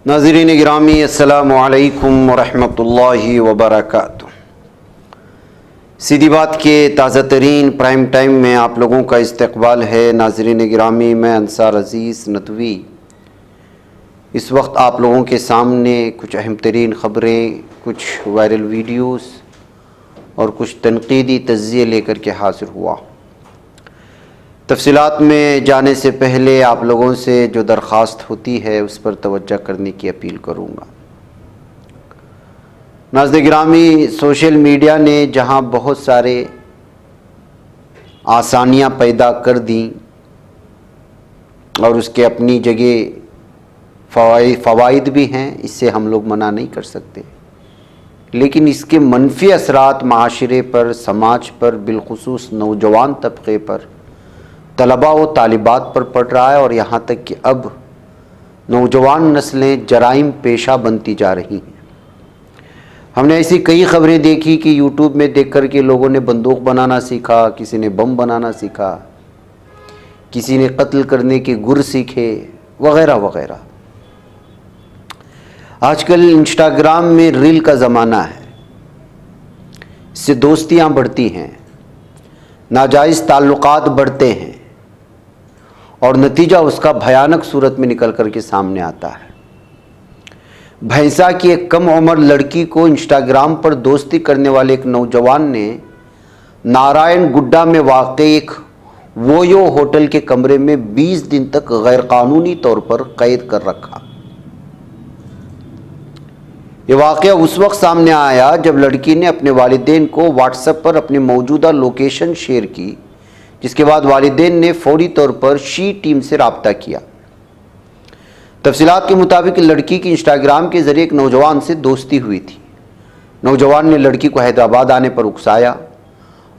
नाज़रीन गिरामी अस्सलामु अलैकुम वरहमतुल्लाहि वबरकातुह। सीधी बात के ताज़ा तरीन प्राइम टाइम में आप लोगों का इस्तकबाल है। नाज़रीन गिरामी, मैं अंसार अज़ीज़ नदवी इस वक्त आप लोगों के सामने कुछ अहम तरीन ख़बरें, कुछ वायरल वीडियोस और कुछ तनक़ीदी तज़्ज़िये लेकर के हाज़िर हुआ। तफ़सीलात में जाने से पहले आप लोगों से जो दरख्वास्त होती है उस पर तवज्जो करने की अपील करूँगा। नाज़रीन गिरामी, सोशल मीडिया ने जहाँ बहुत सारे आसानियाँ पैदा कर दी और उसके अपनी जगह फ़वाइद भी हैं, इससे हम लोग मना नहीं कर सकते, लेकिन इसके मनफी असरात माशरे पर, समाज पर, बिलखुसूस नौजवान तबके पर, तलबा व तालिबात पर पड़ रहा है। और यहाँ तक कि अब नौजवान नस्लें जराइम पेशा बनती जा रही हैं। हमने ऐसी कई ख़बरें देखी कि यूट्यूब में देख कर के लोगों ने बंदूक बनाना सीखा, किसी ने बम बनाना सीखा, किसी ने कत्ल करने के गुर सीखे, वग़ैरह वग़ैरह। आजकल इंस्टाग्राम में रील का ज़माना है, इससे दोस्तियाँ बढ़ती हैं, नाजायज़ ताल्लुकात बढ़ते हैं और नतीजा उसका भयानक सूरत में निकल कर के सामने आता है। भैंसा की एक कम उम्र लड़की को इंस्टाग्राम पर दोस्ती करने वाले एक नौजवान ने नारायण गुड्डा में वाक़ई एक वोयो होटल के कमरे में 20 दिन तक गैरकानूनी तौर पर कैद कर रखा। ये वाक़या उस वक्त सामने आया जब लड़की ने अपने वालिदैन को व्हाट्सएप पर अपनी मौजूदा लोकेशन शेयर की, जिसके बाद वालिदैन ने फौरी तौर पर शी टीम से रब्ता किया। तफसीलात के मुताबिक लड़की की इंस्टाग्राम के ज़रिए एक नौजवान से दोस्ती हुई थी। नौजवान ने लड़की को हैदराबाद आने पर उकसाया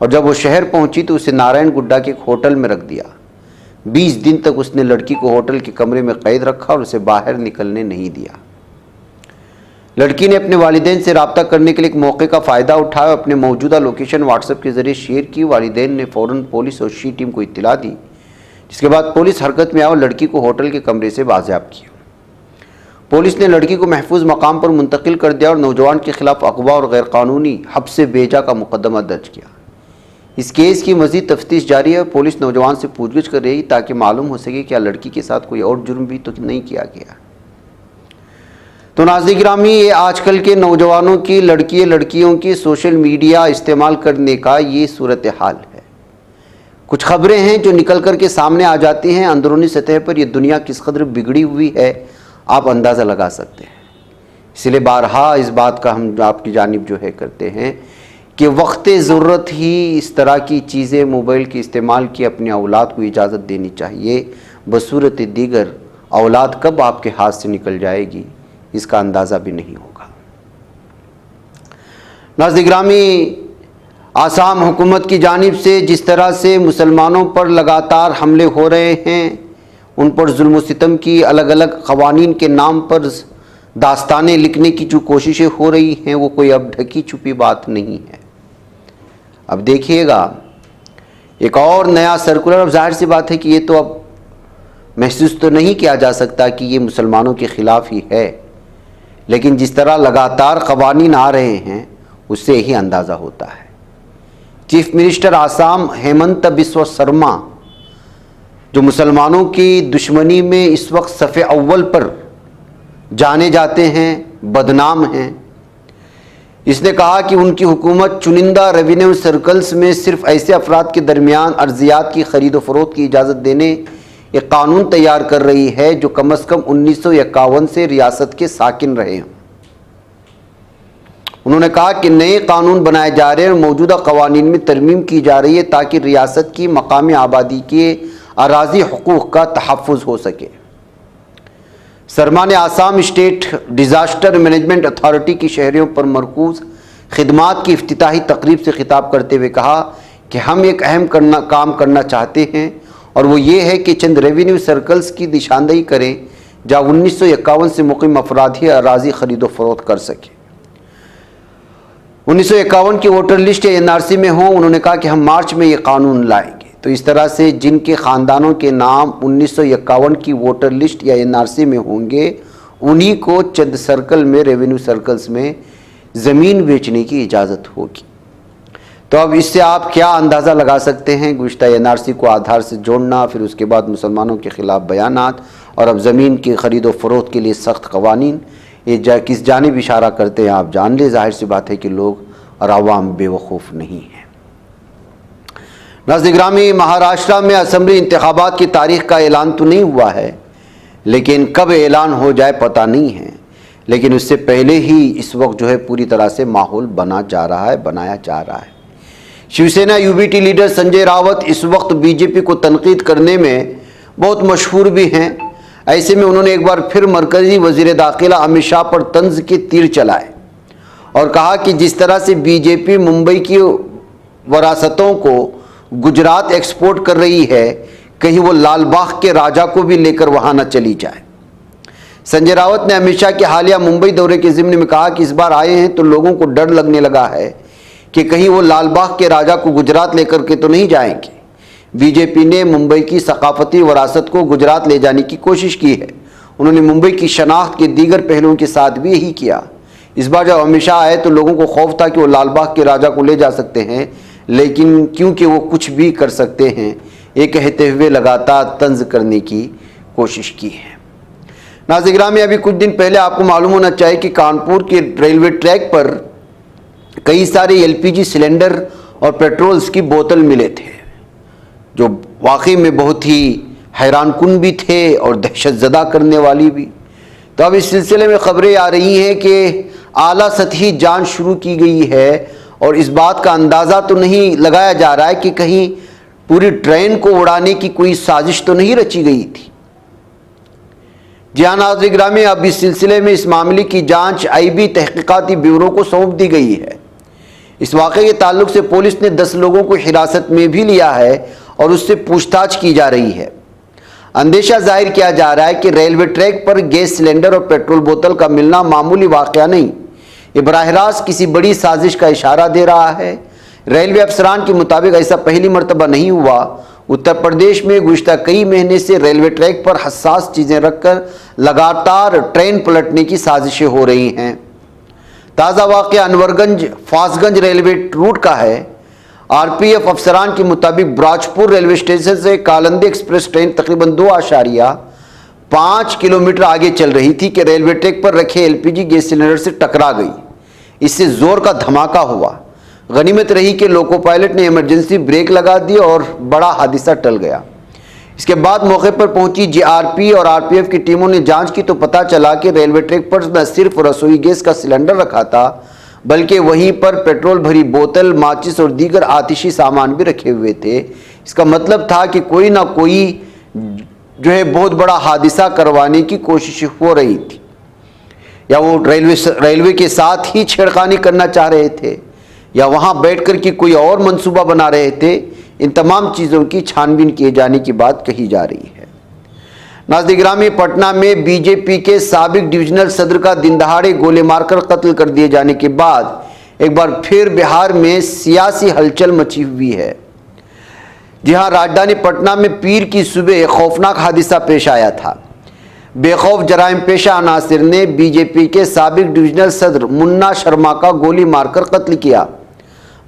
और जब वो शहर पहुंची तो उसे नारायण गुड्डा के एक होटल में रख दिया। 20 दिन तक उसने लड़की को होटल के कमरे में कैद रखा और उसे बाहर निकलने नहीं दिया। लड़की ने अपने वालिदैन से रब्ता करने के लिए एक मौके का फ़ायदा उठाया और अपने मौजूदा लोकेशन व्हाट्सएप के ज़रिए शेयर की। वालिदैन ने फ़ौरन पुलिस और शी टीम को इत्तला दी, जिसके बाद पुलिस हरकत में आई और लड़की को होटल के कमरे से बाज़ियाब किया। पुलिस ने लड़की को महफूज मकाम पर मुंतकिल कर दिया और नौजवान के खिलाफ अगवा और गैरकानूनी हब्स बेजा का मुकदमा दर्ज किया। इस केस की मज़ीद तफ्तीश जारी है। पुलिस नौजवान से पूछगिछ कर रही है ताकि मालूम हो सके क्या लड़की के साथ कोई और जुर्म भी तो नहीं किया गया। तो नाज़रीन गिरामी, ये आजकल के नौजवानों की लड़कियों की सोशल मीडिया इस्तेमाल करने का ये सूरत हाल है। कुछ ख़बरें हैं जो निकल कर के सामने आ जाती हैं। अंदरूनी सतह पर ये दुनिया किस कदर बिगड़ी हुई है आप अंदाज़ा लगा सकते हैं। इसलिए बारहा इस बात का हम आपकी जानिब जो है करते हैं कि वक्त ज़रूरत ही इस तरह की चीज़ें, मोबाइल के इस्तेमाल की अपनी औलाद को इजाज़त देनी चाहिए। बसूरत दीगर औलाद कब आपके हाथ से निकल जाएगी इसका अंदाज़ा भी नहीं होगा। नाज़रीन गिरामी, आसाम हुकूमत की जानिब से जिस तरह से मुसलमानों पर लगातार हमले हो रहे हैं, उन पर जुल्म सितम की अलग अलग क़वानीन के नाम पर दास्तानें लिखने की जो कोशिशें हो रही हैं वो कोई अब ढकी छुपी बात नहीं है। अब देखिएगा एक और नया सर्कुलर। अब जाहिर सी बात है कि ये तो अब महसूस तो नहीं किया जा सकता कि ये मुसलमानों के ख़िलाफ़ ही है, लेकिन जिस तरह लगातार क़वानीन आ रहे हैं उससे ही अंदाज़ा होता है। चीफ मिनिस्टर आसाम हेमंत बिस्वा शर्मा, जो मुसलमानों की दुश्मनी में इस वक्त सफ़े अव्वल पर जाने जाते हैं, बदनाम हैं, इसने कहा कि उनकी हुकूमत चुनिंदा रेवेन्यू सर्कल्स में सिर्फ ऐसे अफराद के दरमियान अर्जियात की ख़रीद व फ़रोख्त की इजाज़त देने एक कानून तैयार कर रही है जो कम अज़ कम 1951 से रियासत के साकिन रहे हैं। उन्होंने कहा कि नए कानून बनाए जा रहे हैं और मौजूदा कवानीन में तरमीम की जा रही है ताकि रियासत की मकामी आबादी के अराजी हुकूक़ का तहफ़्फ़ुज़ हो सके। शर्मा ने Assam state disaster management authority की शहरियों पर मरकूज़ खिदमात की इफ्तिताही तकरीब से खिताब करते हुए कहा कि हम एक अहम काम करना चाहते हैं और वो ये है कि चंद रेवेन्यू सर्कल्स की निशानदेही करें जहाँ 1951 से मुक़ीम अफराद ही अराजी ख़रीदो फ़रोख्त कर सकें। 1951 की वोटर लिस्ट या NRC में हों। उन्होंने कहा कि हम मार्च में ये कानून लाएंगे। तो इस तरह से जिनके ख़ानदानों के नाम 1951 की वोटर लिस्ट या NRC में होंगे उन्हीं को चंद सर्कल में, रेवेन्यू सर्कल्स में ज़मीन बेचने की इजाज़त होगी। तो अब इससे आप क्या अंदाज़ा लगा सकते हैं? गुज़िश्ता एनआरसी को आधार से जोड़ना, फिर उसके बाद मुसलमानों के ख़िलाफ़ बयानात, और अब ज़मीन की ख़रीद व फ़रोख्त के लिए सख्त क़वानीन, ये किस जानिब इशारा करते हैं आप जान ले। ज़ाहिर सी बात है कि लोग और आवाम बेवकूफ़ नहीं हैं। नाज़रीन गिरामी, महाराष्ट्र में असम्बली इंतखाबात की तारीख़ का ऐलान तो नहीं हुआ है, लेकिन कब ऐलान हो जाए पता नहीं है। लेकिन उससे पहले ही इस वक्त जो है पूरी तरह से माहौल बनाया जा रहा है। शिवसेना यूबीटी लीडर संजय रावत इस वक्त बीजेपी को तनकीद करने में बहुत मशहूर भी हैं। ऐसे में उन्होंने एक बार फिर मरकज़ी वज़ीर दाखिला अमित शाह पर तंज के तीर चलाए और कहा कि जिस तरह से बीजेपी मुंबई की वरासतों को गुजरात एक्सपोर्ट कर रही है, कहीं वो लाल बाग के राजा को भी लेकर वहां न चली जाए। संजय रावत ने अमित शाह के हालिया मुंबई दौरे के ज़िम्न में कहा कि इस बार आए हैं तो लोगों को डर लगने लगा है कि कहीं वो लाल बाग के राजा को गुजरात लेकर के तो नहीं जाएंगे। बीजेपी ने मुंबई की सकाफती वरासत को गुजरात ले जाने की कोशिश की है। उन्होंने मुंबई की शनाख्त के दीगर पहलुओं के साथ भी यही किया। इस बार जब अमित शाह आए तो लोगों को खौफ था कि वो लाल बाग के राजा को ले जा सकते हैं, लेकिन क्योंकि वो कुछ भी कर सकते हैं, ये कहते हुए लगातार तंज करने की कोशिश की है। नाज़रीन गिरामी, अभी कुछ दिन पहले आपको मालूम होना चाहिए कि कानपुर के रेलवे ट्रैक पर कई सारे एलपीजी सिलेंडर और पेट्रोल्स की बोतल मिले थे, जो वाकई में बहुत ही हैरानकुन भी थे और दहशतज़दा करने वाली भी। तो अब इस सिलसिले में खबरें आ रही हैं कि आला सतही जांच शुरू की गई है और इस बात का अंदाज़ा तो नहीं लगाया जा रहा है कि कहीं पूरी ट्रेन को उड़ाने की कोई साजिश तो नहीं रची गई थी। जी हाँ नाज़रीन गिरामी, अब इस सिलसिले में इस मामले की जांच आईबी तहकीकाती ब्यूरो को सौंप दी गई है। इस वाक़े के ताल्लुक से पुलिस ने 10 लोगों को हिरासत में भी लिया है और उससे पूछताछ की जा रही है। अंदेशा जाहिर किया जा रहा है कि रेलवे ट्रैक पर गैस सिलेंडर और पेट्रोल बोतल का मिलना मामूली वाक़या नहीं, ये बराह रास्त किसी बड़ी साजिश का इशारा दे रहा है। रेलवे अफसरान के मुताबिक ऐसा पहली मरतबा नहीं हुआ। उत्तर प्रदेश में गुज़िश्ता कई महीने से रेलवे ट्रैक पर हसास चीज़ें रखकर लगातार ट्रेन पलटने की साजिशें हो रही हैं। ताज़ा वाक़या अनवरगंज फासगंज रेलवे रूट का है। आरपीएफ अफसरान के मुताबिक ब्राजपुर रेलवे स्टेशन से कालंदी एक्सप्रेस ट्रेन तकरीबन 2.5 किलोमीटर आगे चल रही थी कि रेलवे ट्रैक पर रखे एलपीजी गैस सिलेंडर से टकरा गई। इससे जोर का धमाका हुआ। गनीमत रही कि लोको पायलट ने इमरजेंसी ब्रेक लगा दी और बड़ा हादसा टल गया। इसके बाद मौके पर पहुंची जीआरपी और आरपीएफ की टीमों ने जांच की तो पता चला कि रेलवे ट्रैक पर न सिर्फ रसोई गैस का सिलेंडर रखा था, बल्कि वहीं पर पेट्रोल भरी बोतल, माचिस और दीगर आतिशी सामान भी रखे हुए थे। इसका मतलब था कि कोई ना कोई जो है बहुत बड़ा हादसा करवाने की कोशिश हो रही थी, या वो रेलवे के साथ ही छेड़खानी करना चाह रहे थे, या वहां बैठकर के कोई और मंसूबा बना रहे थे। इन तमाम चीज़ों की छानबीन किए जाने की बात कही जा रही है। नाज़रीन गिरामी, पटना में बीजेपी के साबिक डिविजनल सदर का दिन दहाड़े गोले मारकर कत्ल कर दिए जाने के बाद एक बार फिर बिहार में सियासी हलचल मची हुई है। जी हाँ, राजधानी पटना में पीर की सुबह खौफनाक हादसा पेश आया था। बेखौफ जराइम पेशा अनासिर ने बीजेपी के साबिक डिविजनल सदर मुन्ना शर्मा का गोली मारकर कत्ल किया।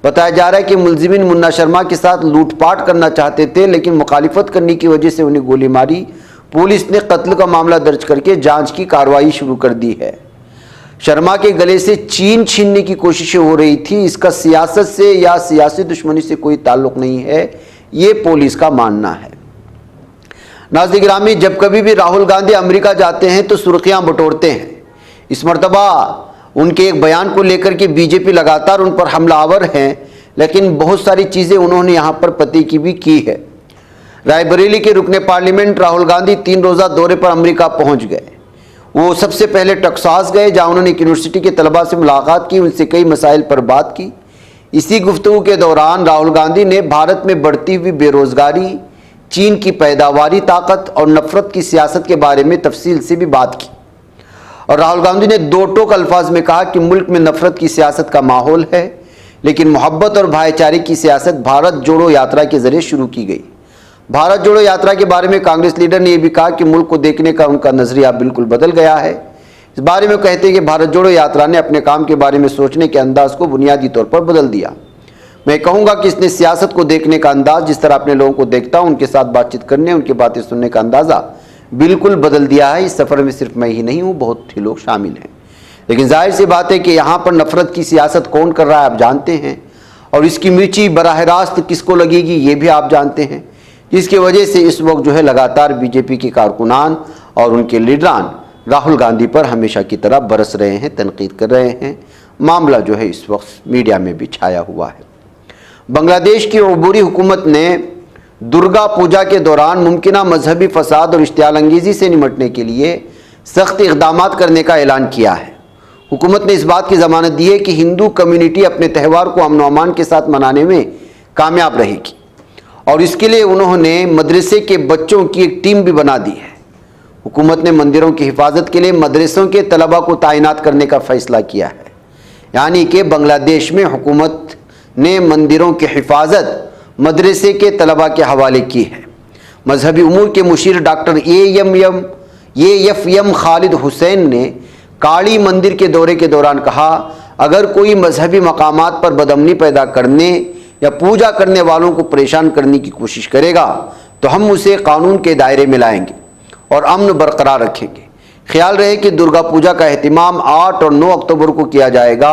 बताया जा रहा है कि मुलजिमीन मुन्ना शर्मा के साथ लूटपाट करना चाहते थे, लेकिन मुखालिफत करने की वजह से उन्हें गोली मारी। पुलिस ने कत्ल का मामला दर्ज करके जांच की कार्रवाई शुरू कर दी है। शर्मा के गले से चीन छीनने की कोशिशें हो रही थी। इसका सियासत से या सियासी दुश्मनी से कोई ताल्लुक नहीं है, ये पुलिस का मानना है। नाज़रीन गिरामी, जब कभी भी राहुल गांधी अमेरिका जाते हैं तो सुर्खियां बटोरते हैं। इस मरतबा उनके एक बयान को लेकर के बीजेपी लगातार उन पर हमलावर हैं, लेकिन बहुत सारी चीज़ें उन्होंने यहाँ पर पते की भी की है। रायबरेली के रुकने पार्लियामेंट राहुल गांधी 3 रोज़ा दौरे पर अमेरिका पहुँच गए। वो सबसे पहले टेक्सास गए, जहाँ उन्होंने यूनिवर्सिटी के तलबा से मुलाकात की, उनसे कई मसाइल पर बात की। इसी गुफ्तगू के दौरान राहुल गांधी ने भारत में बढ़ती हुई बेरोजगारी, चीन की पैदावारी ताकत और नफरत की सियासत के बारे में तफसील से भी बात की। और राहुल गांधी ने दो टोक अल्फाज में कहा कि मुल्क में नफरत की सियासत का माहौल है, लेकिन मोहब्बत और भाईचारे की सियासत भारत जोड़ो यात्रा के जरिए शुरू की गई। भारत जोड़ो यात्रा के बारे में कांग्रेस लीडर ने यह भी कहा कि मुल्क को देखने का उनका नजरिया बिल्कुल बदल गया है। इस बारे में कहते हैं कि भारत जोड़ो यात्रा ने अपने काम के बारे में सोचने के अंदाज को बुनियादी तौर पर बदल दिया। मैं कहूँगा कि इसने सियासत को देखने का अंदाज, जिस तरह अपने लोगों को देखता हूँ, उनके साथ बातचीत करने, उनकी बातें सुनने का अंदाज़ा बिल्कुल बदल दिया है। इस सफ़र में सिर्फ मैं ही नहीं हूँ, बहुत ही लोग शामिल हैं। लेकिन जाहिर सी बात है कि यहाँ पर नफरत की सियासत कौन कर रहा है आप जानते हैं, और इसकी मिर्ची बराह रास्त किसको लगेगी ये भी आप जानते हैं। जिसकी वजह से इस वक्त जो है लगातार बीजेपी के कारकुनान और उनके लीडरान राहुल गांधी पर हमेशा की तरह बरस रहे हैं, तनकीद कर रहे हैं। मामला जो है इस वक्त मीडिया में भी छाया हुआ है। बांग्लादेश की अबूरी हुकूमत ने दुर्गा पूजा के दौरान मुमकिना मजहबी फसाद और इश्तियाल अंगेजी से निपटने के लिए सख्त इक़दाम करने का ऐलान किया है। हुकूमत ने इस बात की ज़मानत दी है कि हिंदू कम्युनिटी अपने त्यौहार को अमन व अमान के साथ मनाने में कामयाब रहेगी, और इसके लिए उन्होंने मदरसे के बच्चों की एक टीम भी बना दी है। हुकूमत ने मंदिरों की हिफाजत के लिए मदरसों के तलबा को तैनात करने का फ़ैसला किया है। यानी कि बांग्लादेश में हुकूमत ने मंदिरों की हिफाजत मदरसे के तलबा के हवाले की है। मजहबी उमूर के मुशीर डॉक्टर AFM खालिद हुसैन ने काली मंदिर के दौरे के दौरान कहा, अगर कोई मजहबी मकामात पर बदअमनी पैदा करने या पूजा करने वालों को परेशान करने की कोशिश करेगा तो हम उसे कानून के दायरे में लाएंगे और अमन बरकरार रखेंगे। ख्याल रहे कि दुर्गा पूजा का एहतिमाम 8 और 9 अक्टूबर को किया जाएगा।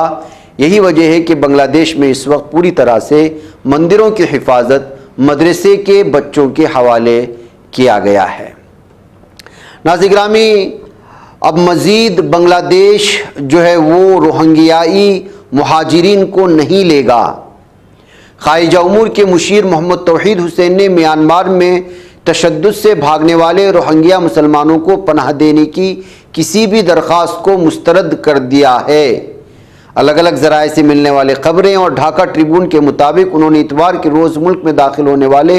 यही वजह है कि बांग्लादेश में इस वक्त पूरी तरह से मंदिरों की हिफाजत मदरसे के बच्चों के हवाले किया गया है। नाज़रीन गिरामी, अब मज़ीद बांग्लादेश जो है वो रोहिंग्याई मुहाजिरीन को नहीं लेगा। ख़ारिजा उमूर के मुशीर मोहम्मद तौहीद हुसैन ने म्यांमार में तशद्दुद से भागने वाले रोहिंग्या मुसलमानों को पनाह देने की किसी भी दरख्वास्त को मुस्तरद कर दिया है। अलग अलग ज़राए से मिलने वाले ख़बरें और ढाका ट्रिब्यून के मुताबिक उन्होंने इतवार के रोज़ मुल्क में दाखिल होने वाले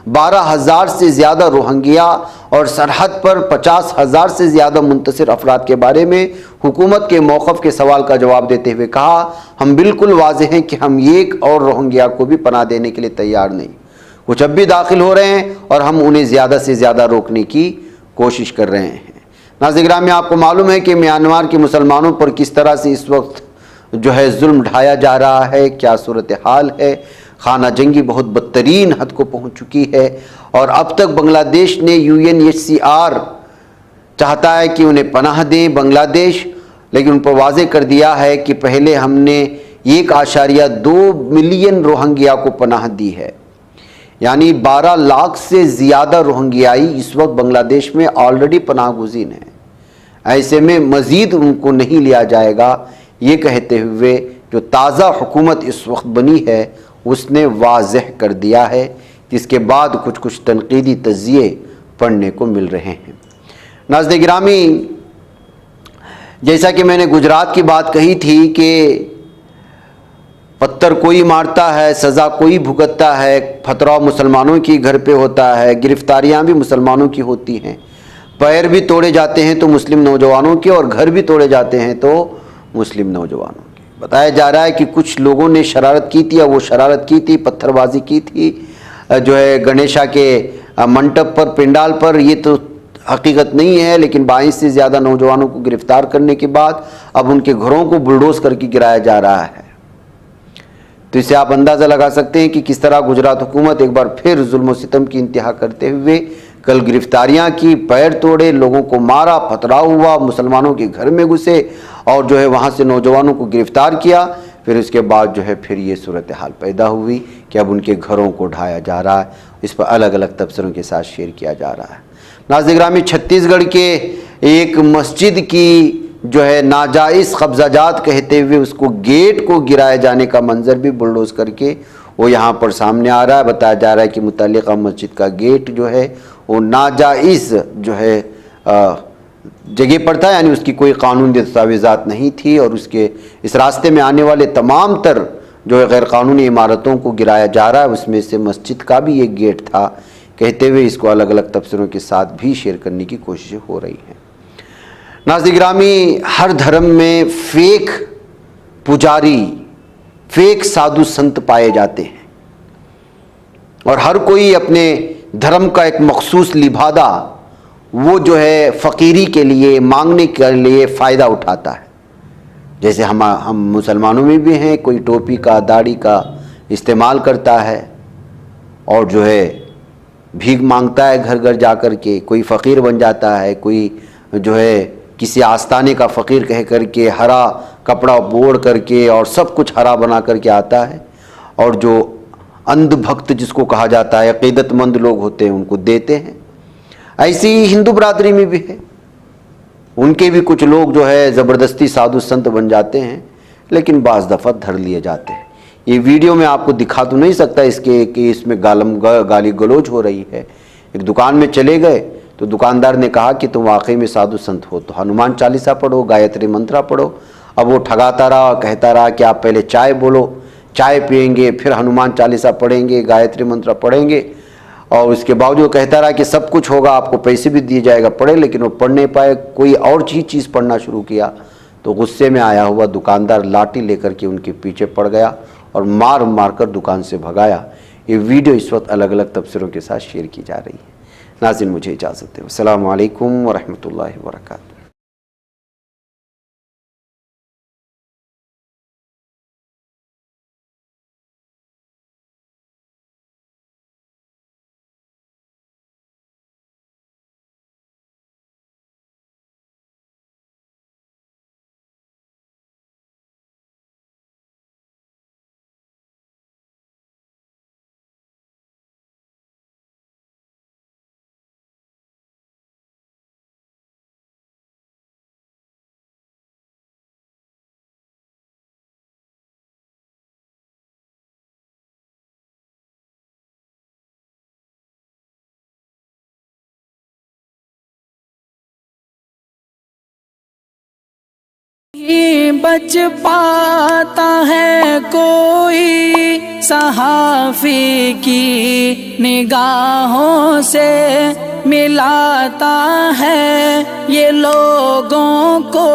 12,000 से ज़्यादा रोहिंग्या और सरहद पर 50,000 से ज़्यादा मुंतशिर अफराद के बारे में हुकूमत के मौक़िफ़ के सवाल का जवाब देते हुए कहा, हम बिल्कुल वाज़ेह हैं कि हम एक और रोहिंग्या को भी पनाह देने के लिए तैयार नहीं। कुछ अब भी दाखिल हो रहे हैं और हम उन्हें ज़्यादा से ज़्यादा रोकने की कोशिश कर रहे हैं। नाज़रीन गिरामी, आपको मालूम है कि म्यांमार के मुसलमानों पर किस तरह से इस वक्त जो है जुल्म ढाया जा रहा है, क्या सूरत हाल है। खाना जंगी बहुत बदतरीन हद को पहुंच चुकी है, और अब तक बांग्लादेश ने UNHCR चाहता है कि उन्हें पनाह दें बांग्लादेश, लेकिन उन पर वाज़ेह कर दिया है कि पहले हमने 1.2 मिलियन रोहिंग्या को पनाह दी है। यानी 12 लाख से ज़्यादा रोहिंग्याई इस वक्त बांग्लादेश में ऑलरेडी पनाह गुज़ीर हैं। ऐसे में मज़ीद उनको नहीं लिया जाएगा, ये कहते हुए जो ताज़ा हुकूमत इस वक्त बनी है उसने वाज़ेह कर दिया है, जिसके बाद कुछ कुछ तनकीदी तज़िये पढ़ने को मिल रहे हैं। नाज़रीन गिरामी, जैसा कि मैंने गुजरात की बात कही थी कि पत्थर कोई मारता है, सज़ा कोई भुगतता है, फतरा मुसलमानों की घर पे होता है, गिरफ्तारियां भी मुसलमानों की होती हैं, पैर भी तोड़े जाते हैं तो मुस्लिम नौजवानों के, और घर भी तोड़े जाते हैं तो मुस्लिम नौजवानों के। बताया जा रहा है कि कुछ लोगों ने शरारत की थी, और वो शरारत की थी, पत्थरबाजी की थी जो है गणेशा के मंडप पर, पिंडाल पर। ये तो हकीकत नहीं है, लेकिन 22 से ज़्यादा नौजवानों को गिरफ्तार करने के बाद अब उनके घरों को बुलडोज करके गिराया जा रहा है। तो इससे आप अंदाज़ा लगा सकते हैं कि किस तरह गुजरात हुकूमत एक बार फिर जुल्म सितम की इंतहा करते हुए कल गिरफ्तारियां की, पैर तोड़े, लोगों को मारा, पथराव हुआ, मुसलमानों के घर में घुसे और जो है वहाँ से नौजवानों को गिरफ्तार किया। फिर उसके बाद जो है फिर ये सूरत हाल पैदा हुई कि अब उनके घरों को ढाया जा रहा है। इस पर अलग अलग तबसरों के साथ शेयर किया जा रहा है। नाज़रीन गिरामी, छत्तीसगढ़ के एक मस्जिद की जो है नाजायज़ कब्ज़ाजात कहते हुए उसको गेट को गिराए जाने का मंजर भी बुलडोज करके वो यहाँ पर सामने आ रहा है। बताया जा रहा है कि मुतल्लिक़ा मस्जिद का गेट जो है वो नाजायज़ जो है जगह पर था, यानी उसकी कोई कानूनी दस्तावेज़ात नहीं थी, और उसके इस रास्ते में आने वाले तमाम तर जो है गैर कानूनी इमारतों को गिराया जा रहा है। उसमें से मस्जिद का भी एक गेट था, कहते हुए इसको अलग अलग तबसरों के साथ भी शेयर करने की कोशिशें हो रही हैं। नाज़रीन गिरामी, हर धर्म में फेक पुजारी, फेक साधु संत पाए जाते हैं, और हर कोई अपने धर्म का एक मखसूस लिबादा वो जो है फ़कीरी के लिए, मांगने के लिए फ़ायदा उठाता है। जैसे हम मुसलमानों में भी हैं, कोई टोपी का, दाढ़ी का इस्तेमाल करता है और जो है भीख मांगता है घर घर जा कर के, कोई फ़कीर बन जाता है, कोई जो है किसी आस्थाने का फ़कीर कह करके हरा कपड़ा ओढ़ करके और सब कुछ हरा बना करके आता है, और जो अंध भक्त जिसको कहा जाता है, अक़ीदतमंद लोग होते हैं, उनको देते हैं। ऐसी ही हिंदू बरादरी में भी है, उनके भी कुछ लोग जो है ज़बरदस्ती साधु संत बन जाते हैं, लेकिन बाज़ दफ़ा धर लिए जाते हैं। ये वीडियो में आपको दिखा तो नहीं सकता इसके कि इसमें गाली गलौज हो रही है। एक दुकान में चले गए तो दुकानदार ने कहा कि तुम वाकई में साधु संत हो तो हनुमान चालीसा पढ़ो, गायत्री मंत्रा पढ़ो। अब वो ठगाता रहा, कहता रहा कि आप पहले चाय बोलो, चाय पियेंगे, फिर हनुमान चालीसा पढ़ेंगे, गायत्री मंत्र पढ़ेंगे, और उसके बावजूद कहता रहा कि सब कुछ होगा, आपको पैसे भी दिए जाएगा, पढ़े। लेकिन वो पढ़ नहीं पाए, कोई और चीज़ पढ़ना शुरू किया। तो गुस्से में आया हुआ दुकानदार लाठी लेकर के उनके पीछे पड़ गया और मार मार कर दुकान से भगाया। ये वीडियो इस वक्त अलग अलग तफसीरों के साथ शेयर की जा रही है। नाज़रीन, मुझे इजाज़त दें। अस्सलामु अलैकुम व रहमतुल्लाहि व बरकातहू। बच पाता है कोई सहाफ़ी की निगाहों से, मिलाता है ये लोगों को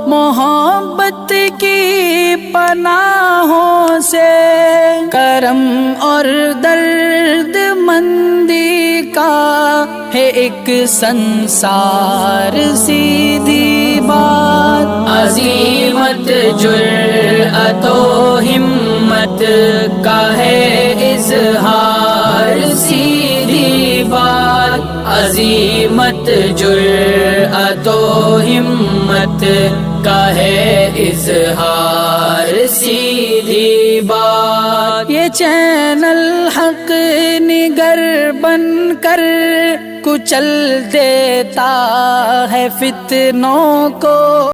मोहब्बत की पनाहों से। करम और दर्द मंदी का है एक संसार, सीधी बात। अज़ीमत जुर्अतो हिम्मत का है इज़हार, सीधी बात। अज़ीमत जुर्अतो हिम्मत का है इज़हार, सीधी बात। ये चैनल हक निगर बनकर कुचल देता है फितनों को।